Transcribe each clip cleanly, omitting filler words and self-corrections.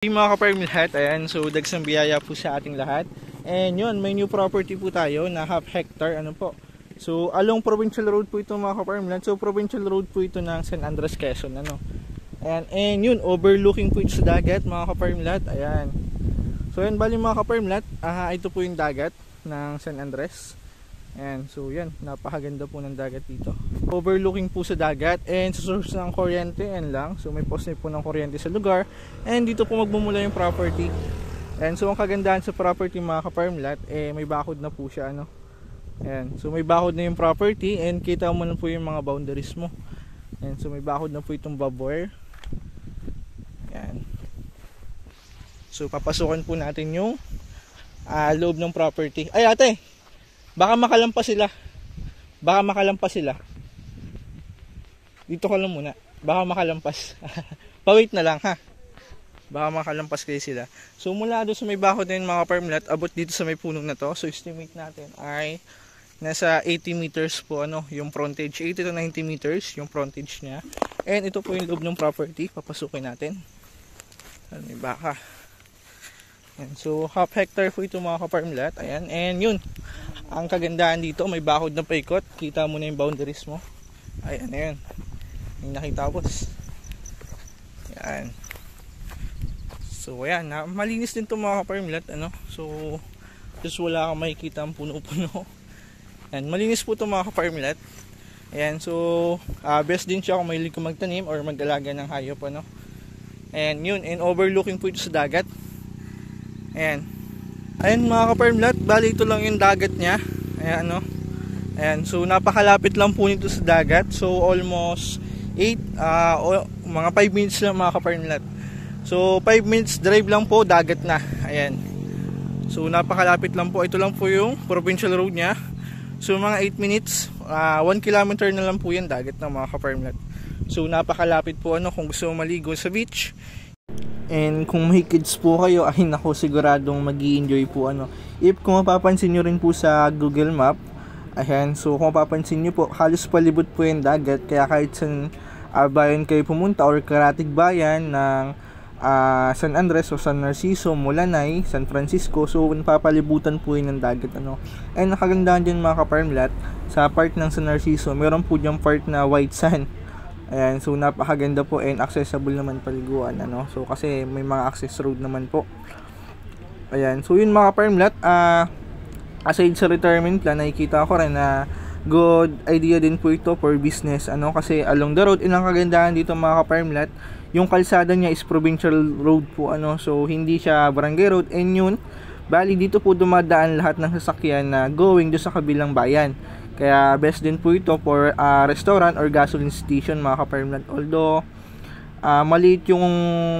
Hey mga ka-farm lahat, ayan, so dagsang biyaya po sa ating lahat. And yun, may new property po tayo na half hectare, ano po. So along Provincial Road po ito mga ka-farm lahat. So Provincial Road po ito ng San Andres, Quezon, ano. And yun, overlooking po ito sa dagat mga ka-farm lahat, ayan. So yan, bali mga ka-farm lahat, ito po yung dagat ng San Andres. And so yan, napakaganda po ng dagat dito. Overlooking po sa dagat and sa source ng kuryente and lang. So may poste po ng kuryente sa lugar. And dito po magmumula yung property. And so ang kagandahan sa property mga ka-farm lot, may bakod na po siya, ano. And so may bakod na yung property and kita mo na po yung mga boundaries mo. And so may bakod na po itong barbed wire. Yan. So papasukan po natin yung loob ng property. Ay ate! Baka makalampas sila. Baka makalampas sila. Dito ka lang muna. Baka makalampas. Pa-wait na lang ha. Baka makalampas kayo sila. So mula doon sa may bakod na yun mga farm lot, abot dito sa may punong na to. So estimate natin ay nasa 80 meters po ano, yung frontage. 80 to 90 meters yung frontage niya. And ito po yung loob ng property. Papasukin natin. May baka. And so half hectare po ito mga ka-farm lot. Ayan. And yun. Ang kagandahan dito, may bakod na paikot. Kita mo na yung boundaries mo. Ayan, ayan. Yung nakita ko. Ayan. So, ayan. Malinis din ito mga ka-farm lot. Ano? So, just wala kang makikita ang puno-puno. Ayan. Malinis po ito mga ka-farm lot. Ayan. So, best din siya kung mahilig ka magtanim or mag-alaga ng hayop. Ano? And yun. And overlooking po ito sa dagat. Ayan. Ayan mga ka-farm lot, bali ito lang yung dagat niya. Ayan no. Ayan, so napakalapit lang po nito sa dagat. So almost 8 mga 5 minutes lang mga ka-farm lot. So 5 minutes drive lang po, dagat na. Ayan. So napakalapit lang po. Ito lang po yung provincial road niya. So mga 8 minutes, 1 kilometer na lang po yan, dagat na mga ka-farm lot. So napakalapit po ano kung gusto mo maligo sa beach. And kung may kids po kayo, ay nako, siguradong mag-i-enjoy po ano. If kung mapapansin nyo rin po sa Google Map, ayan, so kung mapapansin nyo po, halos palibot po yung dagat. Kaya kahit saan bayan kayo pumunta or karatig bayan ng San Andres o San Narciso, Mulanay, San Francisco, so napapalibutan po yun ng dagat ano. And nakagandahan din mga ka-farm lot, sa part ng San Narciso, meron po diyang part na white sand. Ayan, so napakaganda po and accessible naman paliguan ano. So kasi may mga access road naman po. Ayan, so yun mga farm lot, aside sa retirement plan, nakikita ko rin na good idea din po ito for business ano, kasi along the road, ang kagandahan dito mga farm lot, yung kalsada niya is provincial road po ano. So hindi siya barangay road and yun, bali dito po dumadaan lahat ng sasakyan na going do sa kabilang bayan. Kaya best din po ito for restaurant or gasoline station mga ka-farm lot. Although maliit yung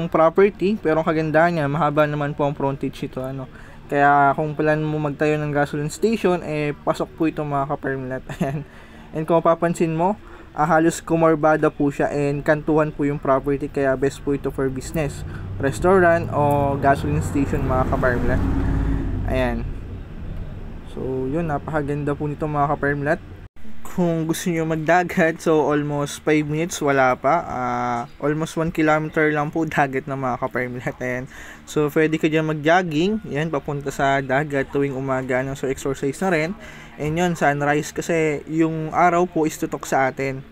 property, pero ang kagandahan niya, mahaba naman po ang frontage ito ano. Kaya kung plan mo magtayo ng gasoline station, pasok po ito mga ka-farm lot. And kung mapapansin mo, halos kumorbada po siya and kantuhan po yung property, kaya best po ito for business, restaurant o gasoline station mga ka-farm lot. Ayan. So yun, napakaganda po nito mga ka-farm lot. Kung gusto niyo magdagat, so almost 5 minutes, wala pa, almost 1 kilometer lang po dagat na mga ka-farm lot. Ayan. So pwede ka dyan mag-jogging, yan, papunta sa dagat tuwing umaga, ano, so exercise na rin. And yun, sunrise, kasi yung araw po is tutok sa atin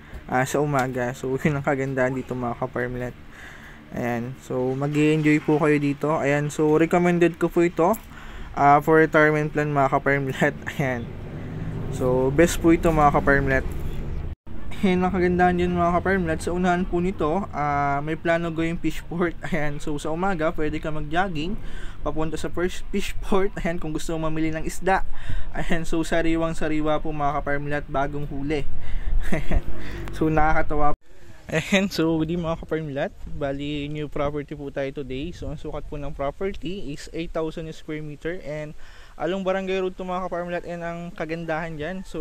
sa umaga. So yun ang kagandahan dito mga ka-farm lot. Ayan, so mag-i-enjoy po kayo dito. Ayan, so recommended ko po ito for retirement plan mga ka-farm lot. Ayan. So best po ito mga ka-farm lot. And ang kagandahan yun mga ka-farm lot, sa unahan po nito, may plano going fish port. Ayan. So sa umaga, pwede ka mag-jogging papunta sa first fish port. Ayan, kung gusto mo mamili ng isda. Ayan. So sariwang-sariwa po mga ka-farm lot, bagong huli. So nakakatawa. And so di mga ka-farm lot, bali new property po tayo today. So ang sukat po ng property is 8,000 square meter and along barangay road to mga ka-farm lot. And ang kagandahan dyan, so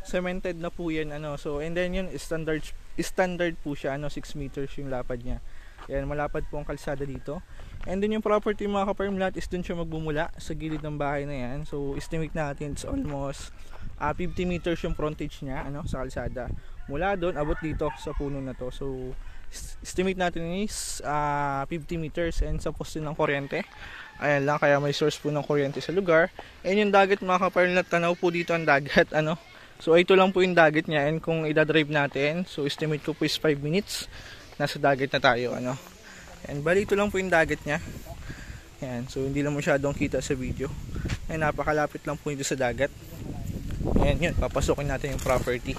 cemented na po yan ano. So and then yun, standard po siya ano, 6 meters yung lapad niya. Yan, malapad po ang kalsada dito. And then yung property mga ka-farm lot is dun siya magbumula sa gilid ng bahay na yan. So estimate natin it's almost 50 meters yung frontage niya ano, sa kalsada. Mula doon abot dito sa puno na to. So estimate natin is 50 meters and sa poste ng kuryente. Ayan lang, kaya may source po ng kuryente sa lugar. And yung dagat mga kaparmlet, tanaw po dito ang dagat, ano. So ito lang po yung dagat niya, and kung idadrive natin, so estimate ko po is 5 minutes, nasa dagat na tayo, ano. And bali ito lang po yung dagat niya. Ayan, so hindi lang masyadong kita sa video. Ayan, napakalapit lang po ito sa dagat. Ayan yun, papasokin natin yung property.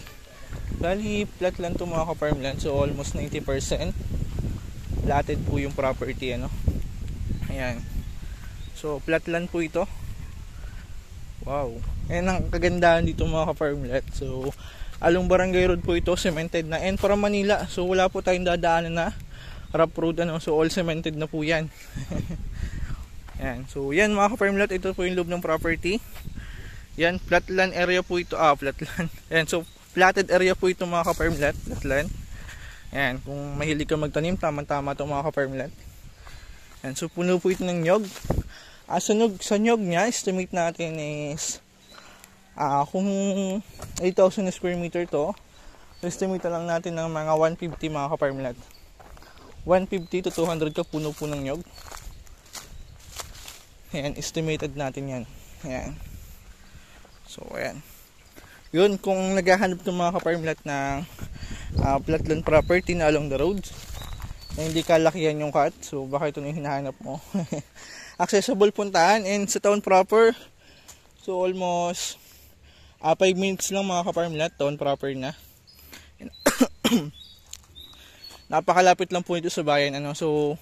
Bali, flat lang ito mga ka-farmland, so almost 90% platted po yung property, ano. Ayan, so flat land po ito. Wow, ayan ang kagandahan dito mga ka-farmland. So along Barangay Road po ito, cemented na, and from Manila, so wala po tayong dadaanan na rough road, ano, so all cemented na po yan. Ayan, so yan mga ka-farmland, ito po yung loob ng property. Yan, flatland area po ito, flatland. Ayan, so platted area po ito mga ka-farmland, flatland. Ayan, kung mahilig ka magtanim, tama-tama ito mga ka-farmland. Ayan, so puno po ito ng nyog. Sa nyog niya, estimate natin is kung 8,000 square meter to, estimate lang natin ng mga 150 mga ka-farmland. 150 to 200 ka puno po ng nyog. Ayan, estimated natin yan. Ayan. So, ayan. Yun, kung naghahanap ng mga ka-farmland ng flatland property na along the road, na hindi kalakihan yung cut, so baka ito na yung hinahanap mo. Accessible puntahan, and sa town proper, so almost 5 minutes lang mga ka-farmland, town proper na. Napakalapit lang po ito sa bayan, ano, so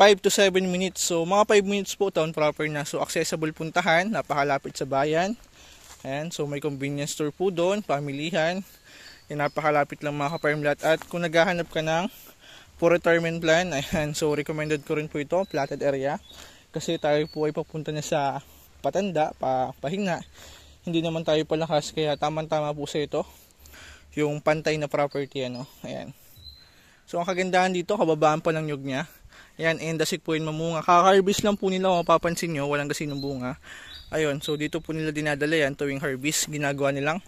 5 to 7 minutes, so mga 5 minutes po town proper na, so accessible puntahan, napakalapit sa bayan. Ayan, so may convenience store po doon, pamilihan. Yan, napakalapit lang mga ka-farmland. At kung naghahanap ka ng for retirement plan, ayan, so recommended ko rin po ito, platted area. Kasi tayo po ay papunta na sa patanda, pahinga. Hindi naman tayo palakas, kaya tamang-tama po sa ito yung pantay na property, ano. Ayan. So ang kagandahan dito, kababaan pa ng nyug niya. Ayan, and dasik po yun mamunga. Kaka-harvest lang po nila, mapapansin nyo, walang gasinong bunga. Ayun, so dito po nila dinadala yan tuwing harvest, ginagawa nilang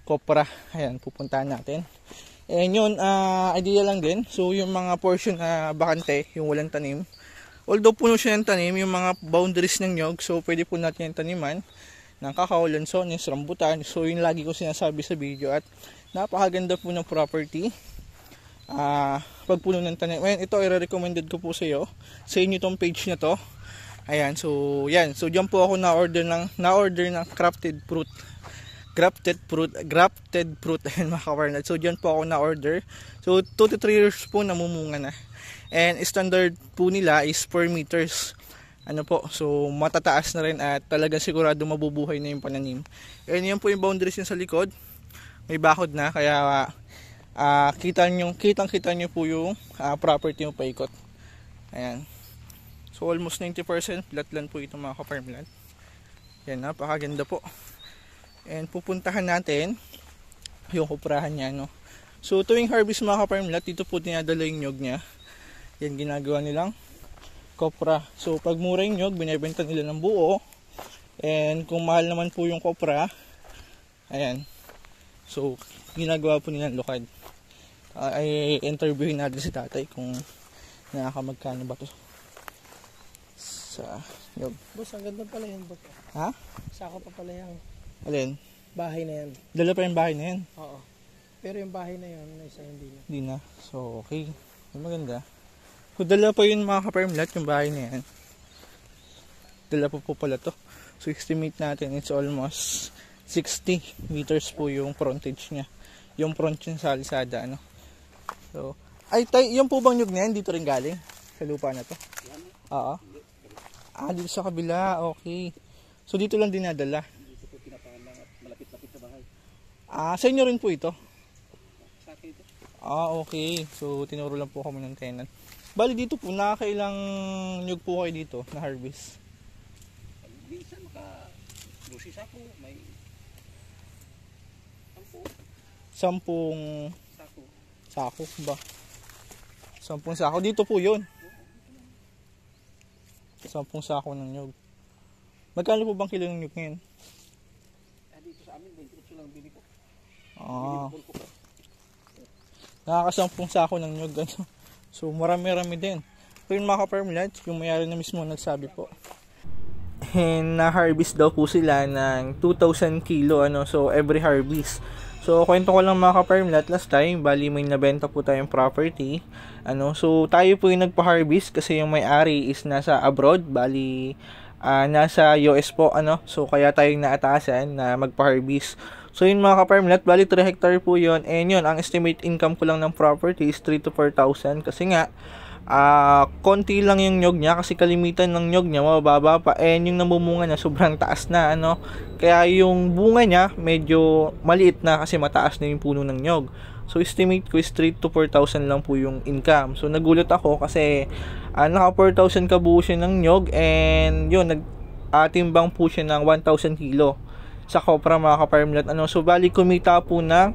kopra. Ayan, pupuntahan natin. And yun, idea lang din. So yung mga portion na bakante, yung walang tanim, although puno siya ng tanim, yung mga boundaries ng nyog, so pwede po natin yung taniman ng kakao, lansones, rambutan. So yun lagi ko sinasabi sa video, at napakaganda po ng property. Pag puno ng tanim, ayan, ito i-recommended ko po sa inyo tong page na to. Ayan, so yan, so diyan po ako na-order ng grafted fruit. Ayan mga ka-farmland. So diyan po ako na-order. So 2 to 3 years po namumunga na. And standard po nila is 4 meters. Ano po, so matataas na rin, at talagang sigurado mabubuhay na yung pananim. And yan po yung boundaries niya sa likod. May bakod na, kaya kitang-kita nyo po yung property yung paikot. Ayan. So almost 90% flatland po ito mga ka-farmland. Yan, napakaganda po. And pupuntahan natin yung kuprahan niya, no. So tuwing harvest mga ka-farmland, dito po dinadala yung nyog niya. Yan, ginagawa nilang kopra. So pag mura yung nyog, binebenta nila ng buo. And kung mahal naman po yung kopra, ayan, so ginagawa po nilang lokad. Ay interviewin natin si tatay kung nakakamagkano ba to sa nyog. Boss, ang ganda pala yan, boss. Ha? Sako pa pala yan. Alin? Bahay na yan. Dala pa yung bahay na yan? Oo. Pero yung bahay na yan, isa hindi na. Hindi na. So okay, maganda. So dala pa yun mga ka-farmland, yung bahay na yan. Dala pa po pala to. So estimate natin, it's almost 60 meters po yung frontage niya. Yung front niya sa alisada, ano. So, yung po bang nyug na yan, dito rin galing? Sa lupa na to? Oo. Dito sa kabila, okay. So dito lang dinadala? Dito po pinapangalang at malapit-lapit sa bahay. Sa inyo rin po ito? Sa akin ito. Okay. So tinuro lang po kami ng tenant. Bali dito po, nakakailang nyug po kayo dito na harvest? Minsan maka-12 sako, may 10 sako ba? 10 sako. Dito po yun. 10 sako ng nyug. Magkano po bang kilo ng nyug ngayon? Dito sa amin, 28 lang bili ko. Nakaka-10 sako ng nyug. Ano? So marami-rami din. So yun mga ka-farmland, yung mayari na mismo nagsabi po. And na-harvest daw po sila ng 2,000 kilo so every harvest. So kwento ko lang mga ka-farmland, last time bali may nabenta po tayong property. So tayo po yung nagpa-harvest kasi yung may-ari is nasa abroad, bali nasa US po so kaya tayo naatasan na magpa-harvest. So yun mga ka-farmland, bali 3 hectare po yun, and yun ang estimate income ko lang ng property is 3 to 4,000 kasi nga konti lang yung nyog niya kasi kalimitan ng nyog niya mababa pa, and yung namumunga niya sobrang taas na kaya yung bunga niya medyo maliit na kasi mataas na yung puno ng nyog. So estimate ko is 3 to 4,000 lang po yung income. So nagulat ako kasi naka 4,000 kabuo siya ng nyog, and yun timbang po siya ng 1,000 kilo sa kopra mga ka-farmland. So bali kumita po ng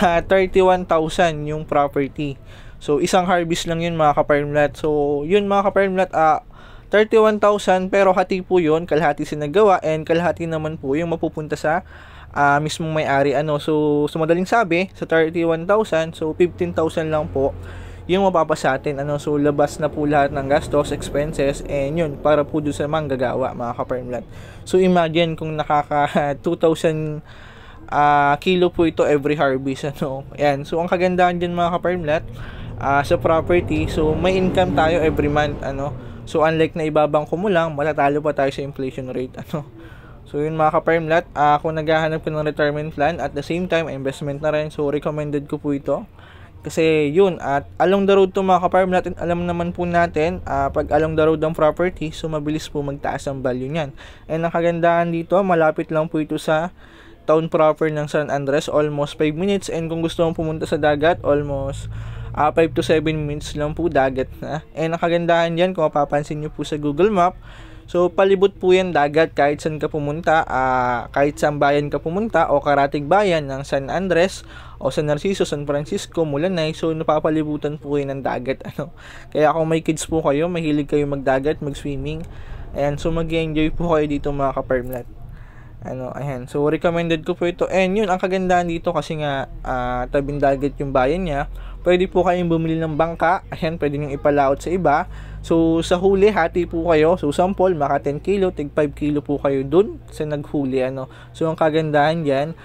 31,000 yung property. So isang harvest lang yun mga ka-farmland. So yun mga ka-farmland, 31,000 pero hati po yun, kalahati sinagawa and kalahati naman po yung mapupunta sa mismong may-ari. So madaling sabi, sa 31,000, so 15,000 lang po yung mapapasa atin. So labas na po lahat ng gastos, expenses, and yun para po doon sa manggagawa mga ka-farmland. So imagine kung nakaka 2,000 kilo po ito every harvest. Yan. So ang kagandahan din mga ka-farmland, sa property, so may income tayo every month. So unlike na ibabangko mo lang, matatalo pa tayo sa inflation rate. So yun mga ka-farmland, kung naghahanap ko ng retirement plan at the same time investment na rin, so recommended ko po ito. Kasi yun, at along the road to mga ka-farmland, alam naman po natin, pag along the road ng property, so mabilis po magtaas ang value niyan. And ang kagandahan dito, malapit lang po ito sa town proper ng San Andres, almost 5 minutes, and kung gusto mong pumunta sa dagat, almost 5 to 7 minutes lang po dagat na. And ang kagandahan dyan, kung mapapansin nyo po sa Google Map, so palibot po yan dagat kahit saan ka pumunta, kahit saan bayan ka pumunta o karatig bayan ng San Andres o San Narciso, San Francisco, Mulanay, so napapalibutan po yan ng dagat. Kaya kung may kids po kayo, mahilig kayo magdagat, mag-swimming, and so mag-enjoy po kayo dito mga ka-farmland. Ayan. So recommended ko po ito. And yun, ang kagandahan dito kasi nga tabing dagat yung bayan niya. Pwede po kayong bumili ng bangka. Ayan, pwede nyo ipalaot sa iba. So sa huli, hati po kayo. So sample, maka 10 kilo, tig 5 kilo po kayo dun sa naghuli. So ang kagandahan dyan,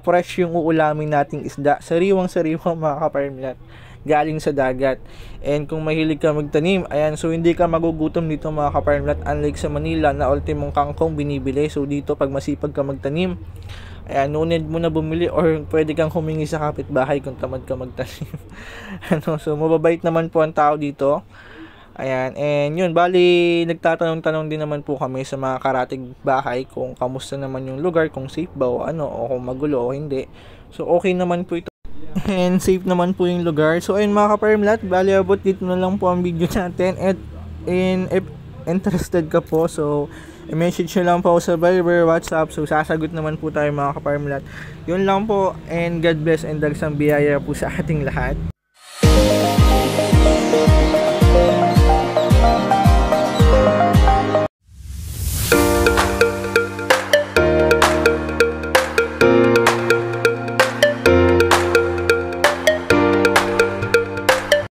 fresh yung uulamin nating isda. Sariwang-sariwang mga ka-farmland, galing sa dagat. And kung mahilig ka magtanim, ayan, so hindi ka magugutom dito mga ka-farmland, unlike sa Manila na ultimong kangkong binibili. So dito pag masipag ka magtanim, ayan, no need mo na bumili, or pwede kang humingi sa kapitbahay kung tamad ka magtanim. So mababait naman po ang tao dito. Ayan, and yun, bali nagtatanong-tanong din naman po kami sa mga karatig bahay kung kamusta naman yung lugar, kung safe ba o o kung magulo o hindi. So okay naman po ito. And safe naman po yung lugar. So ayun mga ka-farmland, bali abot dito na lang po ang video natin. At if interested ka po, so i-message nyo lang po sa Viber, WhatsApp. So sasagot naman po tayo mga ka-farmland. Yun lang po, and God bless and dagsang biyaya po sa ating lahat.